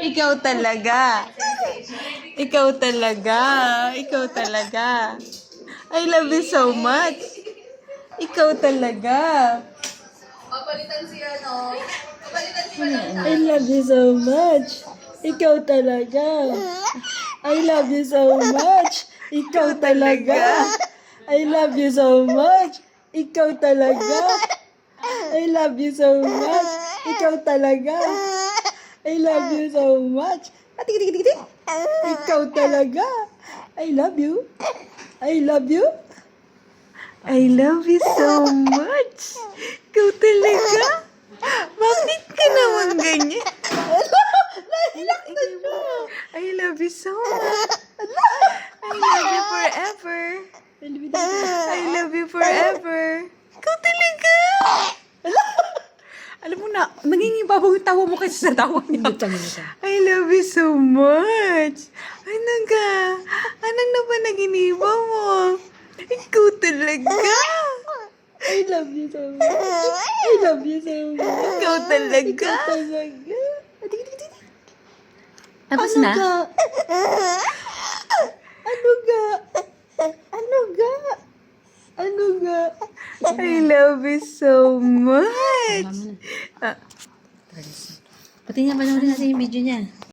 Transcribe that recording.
Ikaw talaga. Ikaw talaga. Ikaw talaga. I love you so much. Ikaw talaga. Papalitan si ano. Papalitan si Manang. I love you so much. Ikaw talaga. I love you so much. Ikaw talaga. I love you so much. Ikaw talaga. I love you so much. Ikaw talaga. I love you so much. Ikaw talaga. I love you. I love you. I love you so much. Ikaw talaga. Bakit ka naman ganyan? Nahilak na siya. I love you so much. I love you forever. I love you forever. Ikaw talaga. Alam mo na, nangingibabaw yung tawa mo kasi sa tawa niya. I love you so much. Ano ka? Anong na ba naginibaw mo? Ikaw talaga. I love you so much. I love you so much. Ikaw talaga. Ikaw talaga. Tapos na? Ano ga? Ano ga? Ano ga? I love you so much. Pati nga panoorin natin yung video niya.